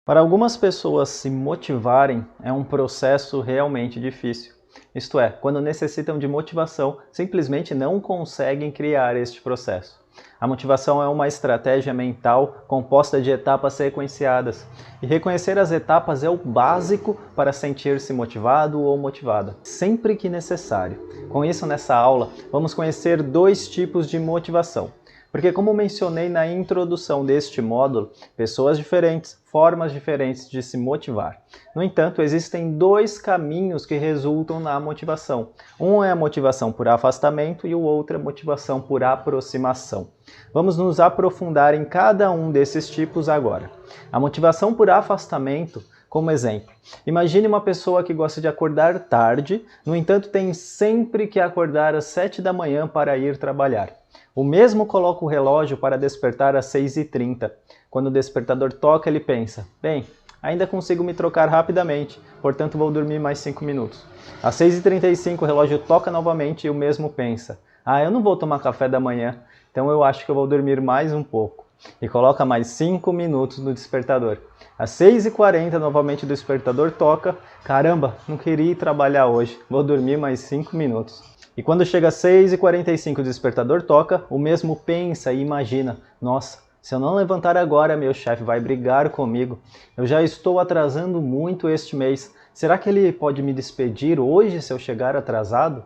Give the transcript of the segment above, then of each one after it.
Para algumas pessoas se motivarem é um processo realmente difícil. Isto é, quando necessitam de motivação, simplesmente não conseguem criar este processo. A motivação é uma estratégia mental composta de etapas sequenciadas, e reconhecer as etapas é o básico para sentir-se motivado ou motivada, sempre que necessário. Com isso, nessa aula, vamos conhecer dois tipos de motivação. Porque, como mencionei na introdução deste módulo, pessoas diferentes, formas diferentes de se motivar. No entanto, existem dois caminhos que resultam na motivação. Um é a motivação por afastamento e o outro é a motivação por aproximação. Vamos nos aprofundar em cada um desses tipos agora. A motivação por afastamento, como exemplo, imagine uma pessoa que gosta de acordar tarde, no entanto tem sempre que acordar às 7 da manhã para ir trabalhar. O mesmo coloca o relógio para despertar às 6h30. Quando o despertador toca, ele pensa, bem, ainda consigo me trocar rapidamente, portanto vou dormir mais 5 minutos. Às 6h35 o relógio toca novamente e o mesmo pensa, eu não vou tomar café da manhã, então eu acho que eu vou dormir mais um pouco. E coloca mais 5 minutos no despertador. Às 6h40 novamente o despertador toca, caramba, não queria ir trabalhar hoje, vou dormir mais 5 minutos. E quando chega às 6h45 o despertador toca, o mesmo pensa e imagina, nossa, se eu não levantar agora meu chefe vai brigar comigo, eu já estou atrasando muito este mês, será que ele pode me despedir hoje se eu chegar atrasado?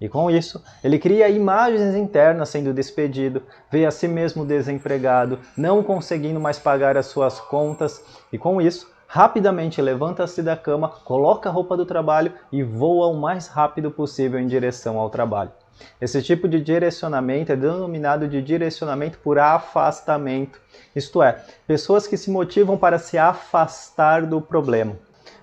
E com isso, ele cria imagens internas sendo despedido, vê a si mesmo desempregado, não conseguindo mais pagar as suas contas, e com isso, rapidamente levanta-se da cama, coloca a roupa do trabalho e voa o mais rápido possível em direção ao trabalho. Esse tipo de direcionamento é denominado de direcionamento por afastamento, isto é, pessoas que se motivam para se afastar do problema.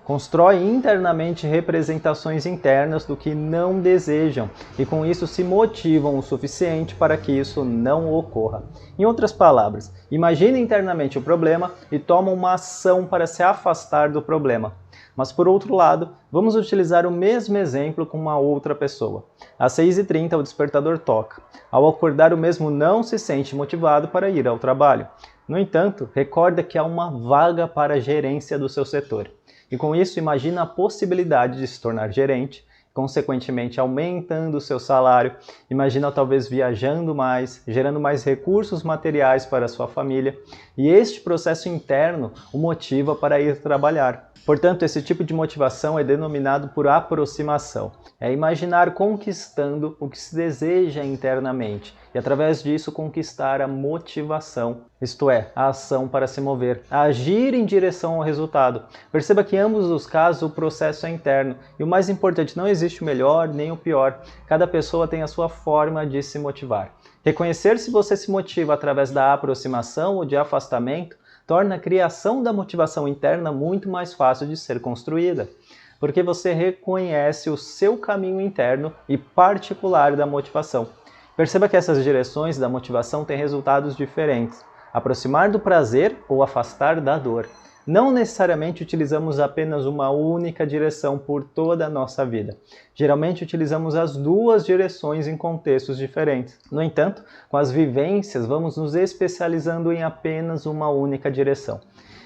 Constrói internamente representações internas do que não desejam e com isso se motivam o suficiente para que isso não ocorra. Em outras palavras, imagine internamente o problema e toma uma ação para se afastar do problema. Mas por outro lado, vamos utilizar o mesmo exemplo com uma outra pessoa. Às 6h30 o despertador toca. Ao acordar o mesmo não se sente motivado para ir ao trabalho. No entanto, recorda que há uma vaga para a gerência do seu setor. E com isso imagina a possibilidade de se tornar gerente, consequentemente aumentando o seu salário, imagina talvez viajando mais, gerando mais recursos materiais para a sua família, e este processo interno o motiva para ir trabalhar. Portanto, esse tipo de motivação é denominado por aproximação. É imaginar conquistando o que se deseja internamente e através disso conquistar a motivação, isto é, a ação para se mover, a agir em direção ao resultado. Perceba que em ambos os casos o processo é interno e o mais importante, não existe o melhor nem o pior. Cada pessoa tem a sua forma de se motivar. Reconhecer se você se motiva através da aproximação ou de afastamento torna a criação da motivação interna muito mais fácil de ser construída, porque você reconhece o seu caminho interno e particular da motivação. Perceba que essas direções da motivação têm resultados diferentes, aproximar do prazer ou afastar da dor. Não necessariamente utilizamos apenas uma única direção por toda a nossa vida. Geralmente utilizamos as duas direções em contextos diferentes. No entanto, com as vivências vamos nos especializando em apenas uma única direção.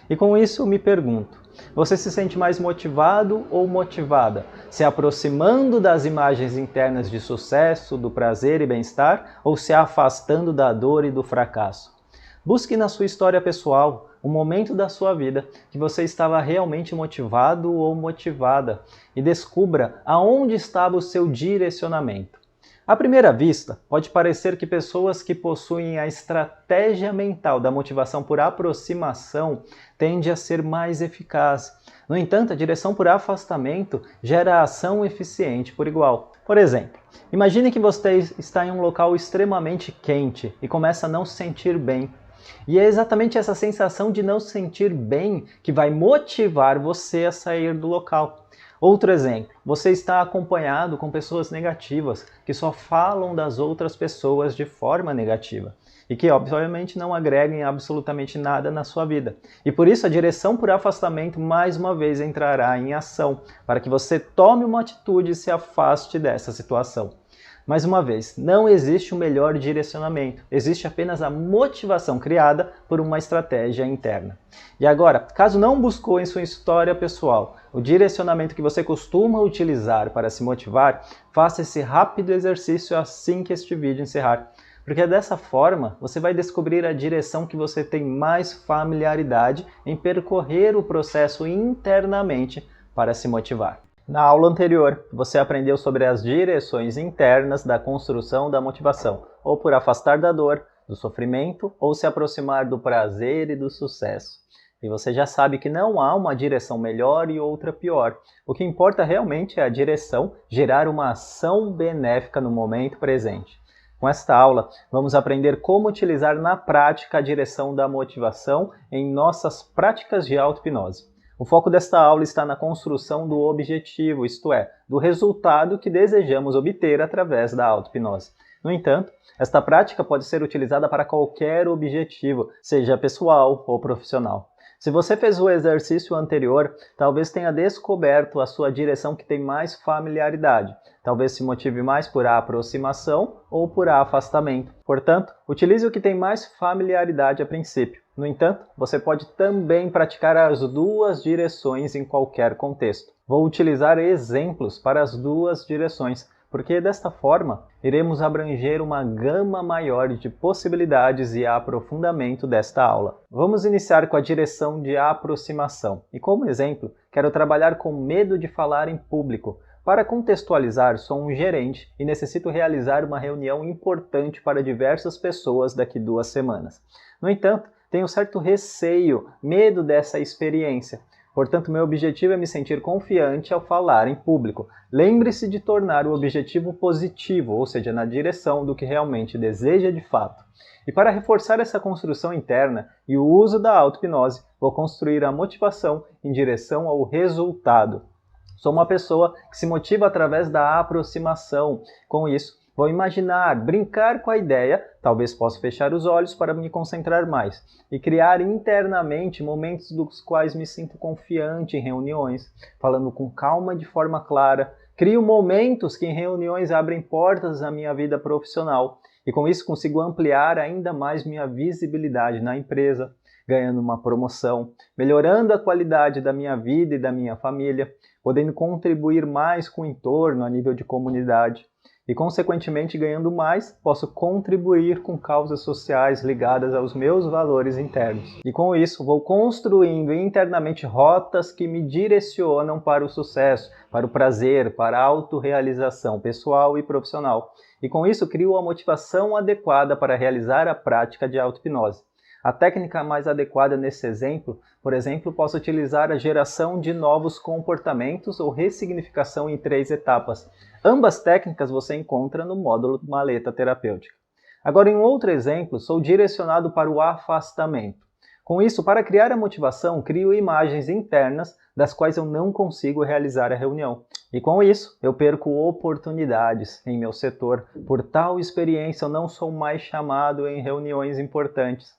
E com isso eu me pergunto, você se sente mais motivado ou motivada? Se aproximando das imagens internas de sucesso, do prazer e bem-estar ou se afastando da dor e do fracasso? Busque na sua história pessoal o momento da sua vida que você estava realmente motivado ou motivada e descubra aonde estava o seu direcionamento. À primeira vista, pode parecer que pessoas que possuem a estratégia mental da motivação por aproximação tendem a ser mais eficazes. No entanto, a direção por afastamento gera ação eficiente por igual. Por exemplo, imagine que você está em um local extremamente quente e começa a não se sentir bem. E é exatamente essa sensação de não se sentir bem que vai motivar você a sair do local. Outro exemplo, você está acompanhado com pessoas negativas que só falam das outras pessoas de forma negativa e que obviamente não agregam absolutamente nada na sua vida. E por isso a direção por afastamento mais uma vez entrará em ação para que você tome uma atitude e se afaste dessa situação. Mais uma vez, não existe o melhor direcionamento, existe apenas a motivação criada por uma estratégia interna. E agora, caso não buscou em sua história pessoal o direcionamento que você costuma utilizar para se motivar, faça esse rápido exercício assim que este vídeo encerrar. Porque dessa forma, você vai descobrir a direção que você tem mais familiaridade em percorrer o processo internamente para se motivar. Na aula anterior, você aprendeu sobre as direções internas da construção da motivação, ou por afastar da dor, do sofrimento, ou se aproximar do prazer e do sucesso. E você já sabe que não há uma direção melhor e outra pior. O que importa realmente é a direção gerar uma ação benéfica no momento presente. Com esta aula, vamos aprender como utilizar na prática a direção da motivação em nossas práticas de auto-hipnose. O foco desta aula está na construção do objetivo, isto é, do resultado que desejamos obter através da auto-hipnose. No entanto, esta prática pode ser utilizada para qualquer objetivo, seja pessoal ou profissional. Se você fez o exercício anterior, talvez tenha descoberto a sua direção que tem mais familiaridade. Talvez se motive mais por aproximação ou por afastamento. Portanto, utilize o que tem mais familiaridade a princípio. No entanto, você pode também praticar as duas direções em qualquer contexto. Vou utilizar exemplos para as duas direções, porque desta forma iremos abranger uma gama maior de possibilidades e aprofundamento desta aula. Vamos iniciar com a direção de aproximação. E como exemplo, quero trabalhar com medo de falar em público. Para contextualizar, sou um gerente e necessito realizar uma reunião importante para diversas pessoas daqui 2 semanas. No entanto, tenho certo receio, medo dessa experiência. Portanto, meu objetivo é me sentir confiante ao falar em público. Lembre-se de tornar o objetivo positivo, ou seja, na direção do que realmente deseja de fato. E para reforçar essa construção interna e o uso da auto-hipnose, vou construir a motivação em direção ao resultado. Sou uma pessoa que se motiva através da aproximação. Com isso, vou imaginar, brincar com a ideia, talvez possa fechar os olhos para me concentrar mais, e criar internamente momentos dos quais me sinto confiante em reuniões, falando com calma de forma clara. Crio momentos que em reuniões abrem portas à minha vida profissional, e com isso consigo ampliar ainda mais minha visibilidade na empresa, ganhando uma promoção, melhorando a qualidade da minha vida e da minha família, podendo contribuir mais com o entorno a nível de comunidade. E, consequentemente, ganhando mais, posso contribuir com causas sociais ligadas aos meus valores internos. E com isso, vou construindo internamente rotas que me direcionam para o sucesso, para o prazer, para a autorrealização pessoal e profissional. E com isso, crio a motivação adequada para realizar a prática de auto-hipnose. A técnica mais adequada nesse exemplo, por exemplo, posso utilizar a geração de novos comportamentos ou ressignificação em 3 etapas. Ambas técnicas você encontra no módulo Maleta Terapêutica. Agora, em outro exemplo, sou direcionado para o afastamento. Com isso, para criar a motivação, crio imagens internas das quais eu não consigo realizar a reunião. E com isso, eu perco oportunidades em meu setor. Por tal experiência, eu não sou mais chamado em reuniões importantes.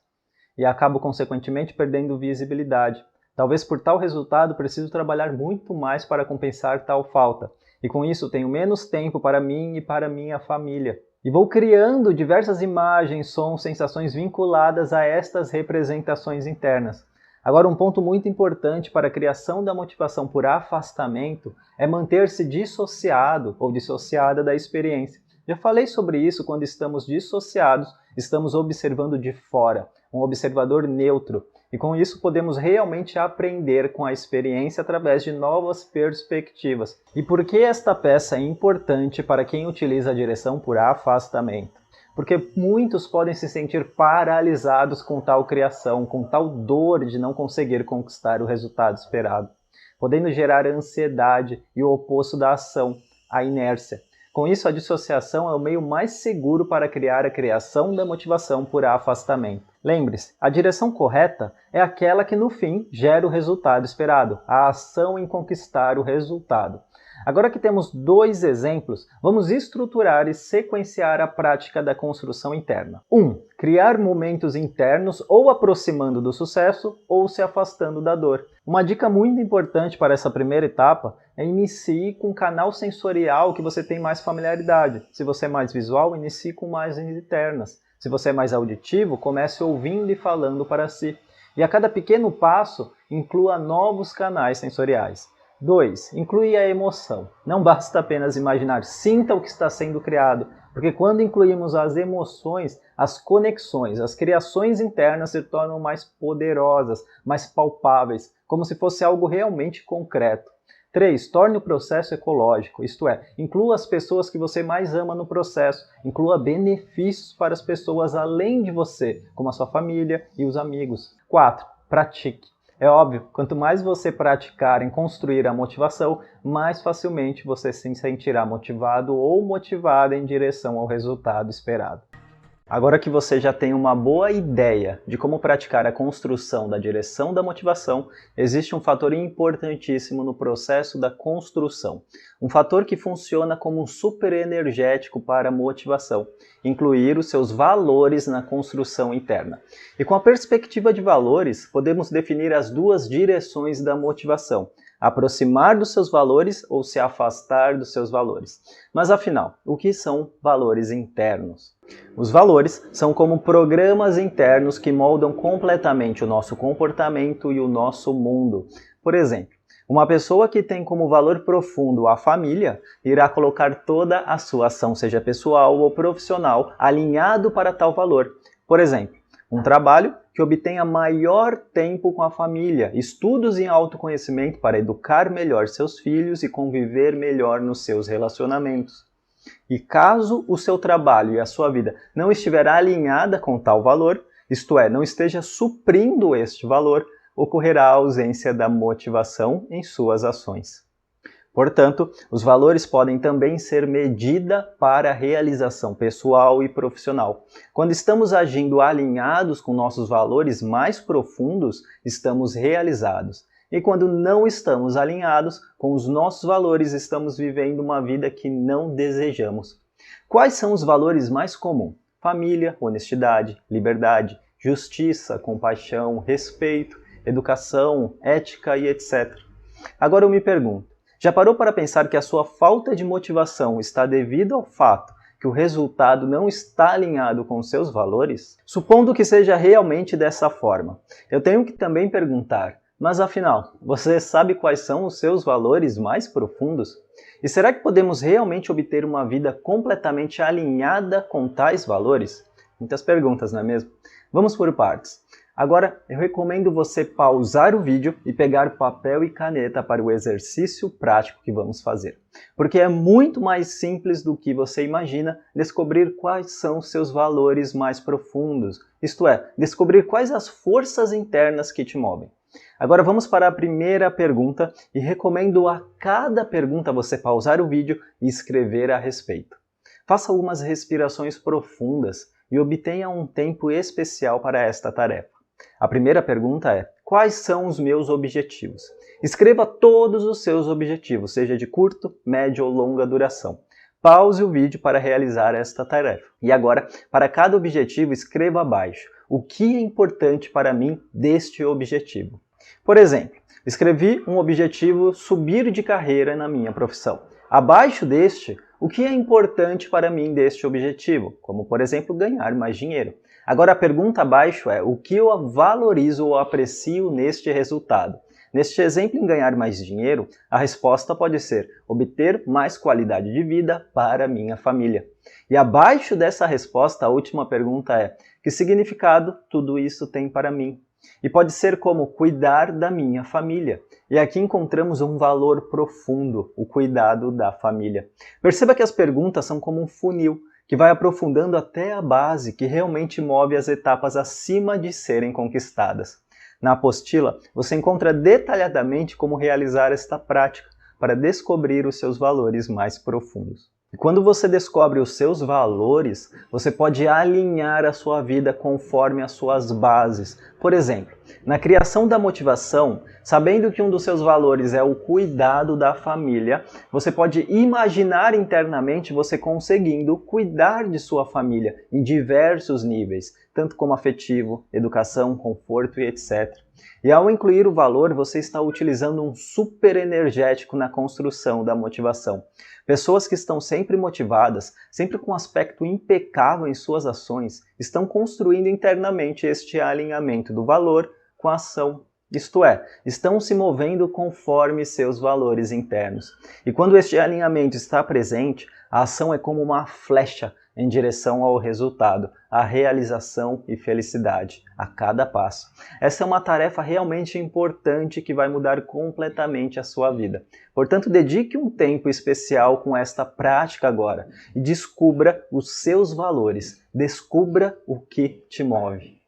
E acabo, consequentemente, perdendo visibilidade. Talvez por tal resultado preciso trabalhar muito mais para compensar tal falta. E com isso tenho menos tempo para mim e para minha família. E vou criando diversas imagens, sons, sensações vinculadas a estas representações internas. Agora, um ponto muito importante para a criação da motivação por afastamento é manter-se dissociado ou dissociada da experiência. Já falei sobre isso quando estamos dissociados, estamos observando de fora, um observador neutro. E com isso podemos realmente aprender com a experiência através de novas perspectivas. E por que esta peça é importante para quem utiliza a direção por afastamento? Porque muitos podem se sentir paralisados com tal criação, com tal dor de não conseguir conquistar o resultado esperado, podendo gerar ansiedade e o oposto da ação, a inércia. Com isso, a dissociação é o meio mais seguro para criar a criação da motivação por afastamento. Lembre-se, a direção correta é aquela que no fim gera o resultado esperado, a ação em conquistar o resultado. Agora que temos dois exemplos, vamos estruturar e sequenciar a prática da construção interna. 1. Criar momentos internos ou aproximando do sucesso ou se afastando da dor. Uma dica muito importante para essa primeira etapa é inicie com um canal sensorial que você tem mais familiaridade. Se você é mais visual, inicie com imagens internas. Se você é mais auditivo, comece ouvindo e falando para si. E a cada pequeno passo, inclua novos canais sensoriais. 2. Inclui a emoção. Não basta apenas imaginar, sinta o que está sendo criado, porque quando incluímos as emoções, as conexões, as criações internas se tornam mais poderosas, mais palpáveis, como se fosse algo realmente concreto. 3. Torne o processo ecológico, isto é, inclua as pessoas que você mais ama no processo, inclua benefícios para as pessoas além de você, como a sua família e os amigos. 4. Pratique. É óbvio, quanto mais você praticar em construir a motivação, mais facilmente você se sentirá motivado ou motivada em direção ao resultado esperado. Agora que você já tem uma boa ideia de como praticar a construção da direção da motivação, existe um fator importantíssimo no processo da construção. Um fator que funciona como um super energético para a motivação, incluir os seus valores na construção interna. E com a perspectiva de valores, podemos definir as duas direções da motivação: aproximar dos seus valores ou se afastar dos seus valores. Mas afinal, o que são valores internos? Os valores são como programas internos que moldam completamente o nosso comportamento e o nosso mundo. Por exemplo, uma pessoa que tem como valor profundo a família irá colocar toda a sua ação, seja pessoal ou profissional, alinhado para tal valor. Por exemplo, um trabalho que obtenha maior tempo com a família, estudos em autoconhecimento para educar melhor seus filhos e conviver melhor nos seus relacionamentos. E caso o seu trabalho e a sua vida não estiver alinhada com tal valor, isto é, não esteja suprindo este valor, ocorrerá a ausência da motivação em suas ações. Portanto, os valores podem também ser medida para a realização pessoal e profissional. Quando estamos agindo alinhados com nossos valores mais profundos, estamos realizados. E quando não estamos alinhados com os nossos valores, estamos vivendo uma vida que não desejamos. Quais são os valores mais comuns? Família, honestidade, liberdade, justiça, compaixão, respeito, educação, ética e etc. Agora eu me pergunto, já parou para pensar que a sua falta de motivação está devido ao fato que o resultado não está alinhado com os seus valores? Supondo que seja realmente dessa forma, eu tenho que também perguntar, mas afinal, você sabe quais são os seus valores mais profundos? E será que podemos realmente obter uma vida completamente alinhada com tais valores? Muitas perguntas, não é mesmo? Vamos por partes. Agora, eu recomendo você pausar o vídeo e pegar papel e caneta para o exercício prático que vamos fazer. Porque é muito mais simples do que você imagina descobrir quais são os seus valores mais profundos. Isto é, descobrir quais as forças internas que te movem. Agora vamos para a primeira pergunta e recomendo a cada pergunta você pausar o vídeo e escrever a respeito. Faça algumas respirações profundas e obtenha um tempo especial para esta tarefa. A primeira pergunta é: quais são os meus objetivos? Escreva todos os seus objetivos, seja de curto, médio ou longa duração. Pause o vídeo para realizar esta tarefa. E agora, para cada objetivo, escreva abaixo o que é importante para mim deste objetivo. Por exemplo, escrevi um objetivo subir de carreira na minha profissão. Abaixo deste, o que é importante para mim deste objetivo, como por exemplo ganhar mais dinheiro. Agora a pergunta abaixo é: o que eu valorizo ou aprecio neste resultado? Neste exemplo em ganhar mais dinheiro, a resposta pode ser obter mais qualidade de vida para minha família. E abaixo dessa resposta, a última pergunta é: que significado tudo isso tem para mim? E pode ser como cuidar da minha família. E aqui encontramos um valor profundo, o cuidado da família. Perceba que as perguntas são como um funil, que vai aprofundando até a base, que realmente move as etapas acima de serem conquistadas. Na apostila, você encontra detalhadamente como realizar esta prática para descobrir os seus valores mais profundos. E quando você descobre os seus valores, você pode alinhar a sua vida conforme as suas bases, Por exemplo, na criação da motivação, sabendo que um dos seus valores é o cuidado da família, você pode imaginar internamente você conseguindo cuidar de sua família em diversos níveis, tanto como afetivo, educação, conforto e etc. E ao incluir o valor, você está utilizando um super energético na construção da motivação. Pessoas que estão sempre motivadas, sempre com um aspecto impecável em suas ações, estão construindo internamente este alinhamento do valor com a ação. Isto é, estão se movendo conforme seus valores internos. E quando este alinhamento está presente, a ação é como uma flecha em direção ao resultado, à realização e felicidade a cada passo. Essa é uma tarefa realmente importante que vai mudar completamente a sua vida. Portanto, dedique um tempo especial com esta prática agora e descubra os seus valores, descubra o que te move.